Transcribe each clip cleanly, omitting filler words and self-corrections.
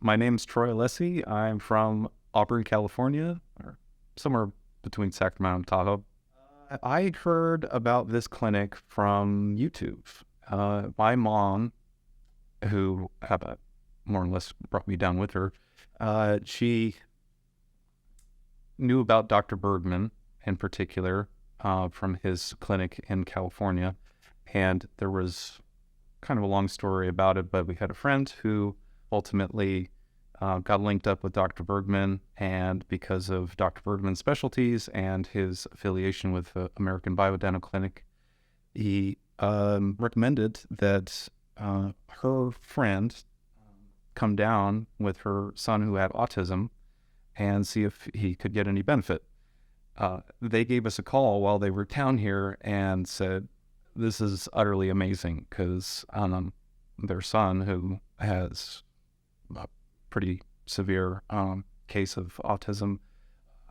My name's Troy Alessi. I'm from Auburn, California, or somewhere between Sacramento and Tahoe. I heard about this clinic from YouTube. My mom, who more or less brought me down with her, she knew about Dr. Bergman in particular from his clinic in California. And there was kind of a long story about it, but we had a friend who ultimately got linked up with Dr. Bergman, and because of Dr. Bergman's specialties and his affiliation with the American Biodental Clinic, he recommended that her friend come down with her son who had autism and see if he could get any benefit. They gave us a call while they were down here and said, this is utterly amazing because their son, who has a pretty severe case of autism,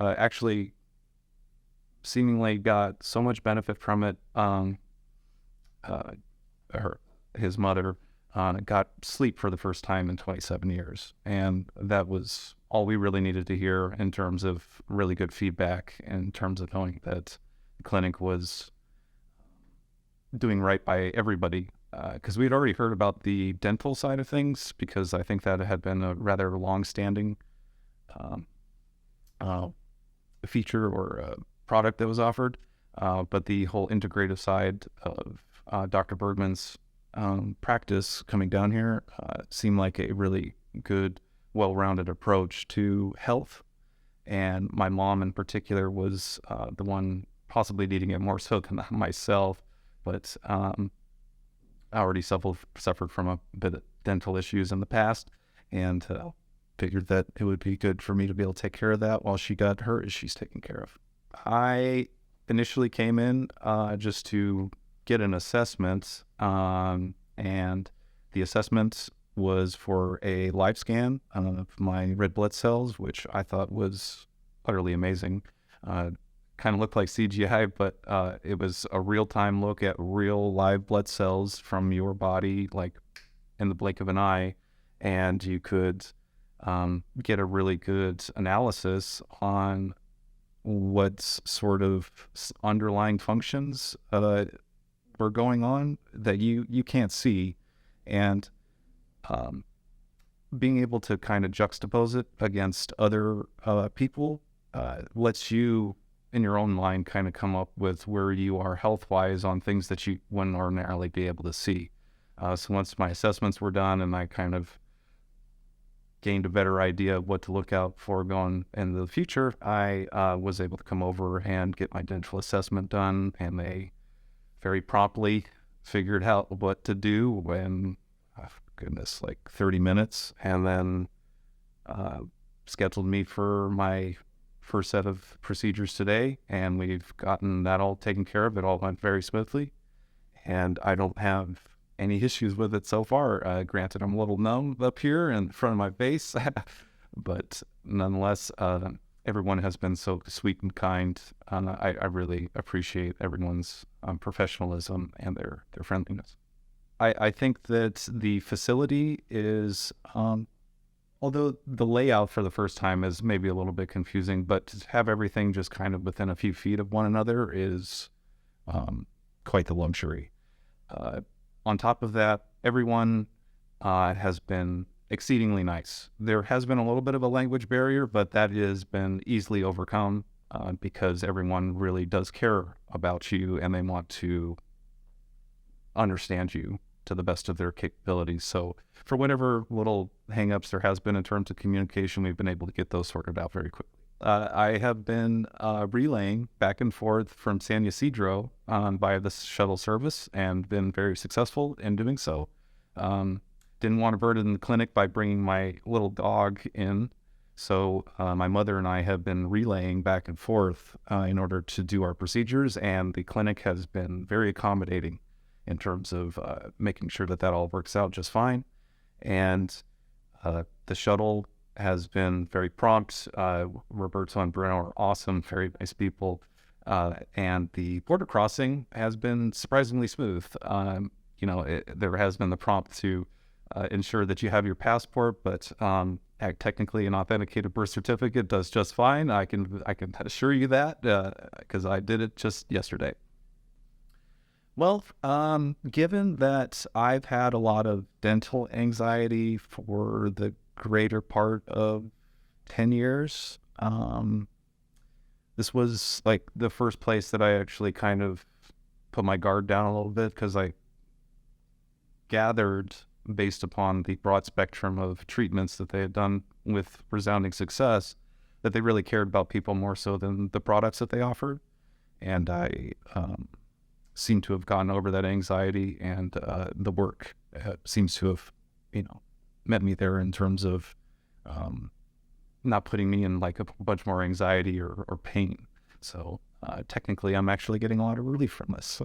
actually seemingly got so much benefit from it. His mother got sleep for the first time in 27 years. And that was all we really needed to hear in terms of really good feedback, in terms of knowing that the clinic was doing right by everybody. Because we had already heard about the dental side of things, because I think that had been a rather long-standing feature or product that was offered. But the whole integrative side of Dr. Bergman's practice coming down here seemed like a really good, well-rounded approach to health. And my mom in particular was the one possibly needing it more so than myself. But I already suffered from a bit of dental issues in the past, and figured that it would be good for me to be able to take care of that while she got her issues taken care of. I initially came in just to get an assessment, and the assessment was for a live scan of my red blood cells, which I thought was utterly amazing. Kind of looked like CGI, but it was a real-time look at real live blood cells from your body, like in the blink of an eye, and you could get a really good analysis on what sort of underlying functions were going on that you can't see, and being able to kind of juxtapose it against other people lets you in your own mind kind of come up with where you are health-wise on things that you wouldn't ordinarily be able to see. So once my assessments were done and I kind of gained a better idea of what to look out for going into the future, I was able to come over and get my dental assessment done, and they very promptly figured out what to do in, like 30 minutes, and then scheduled me for my first set of procedures today, and we've gotten that all taken care of. It all went very smoothly, and I don't have any issues with it so far. Granted, I'm a little numb up here in front of my face, but nonetheless, everyone has been so sweet and kind. I really appreciate everyone's professionalism and their friendliness. I think that the facility is, although the layout for the first time is maybe a little bit confusing, but to have everything just kind of within a few feet of one another is quite the luxury. On top of that, everyone has been exceedingly nice. There has been a little bit of a language barrier, but that has been easily overcome because everyone really does care about you and they want to understand you to the best of their capabilities. So for whatever little hangups there has been in terms of communication, we've been able to get those sorted out very quickly. I have been relaying back and forth from San Ysidro via the shuttle service and been very successful in doing so. Didn't want to burden the clinic by bringing my little dog in, so my mother and I have been relaying back and forth in order to do our procedures, and the clinic has been very accommodating in terms of making sure that all works out just fine. And the shuttle has been very prompt. Roberto and Bruno are awesome, very nice people. And the border crossing has been surprisingly smooth. There has been the prompt to ensure that you have your passport, but technically an authenticated birth certificate does just fine. I can assure you that because I did it just yesterday. Well, given that I've had a lot of dental anxiety for the greater part of 10 years, this was like the first place that I actually kind of put my guard down a little bit, because I gathered, based upon the broad spectrum of treatments that they had done with resounding success, that they really cared about people more so than the products that they offered. And I seem to have gotten over that anxiety, and the work seems to have, met me there in terms of not putting me in like a bunch more anxiety or pain. So technically, I'm actually getting a lot of relief from this.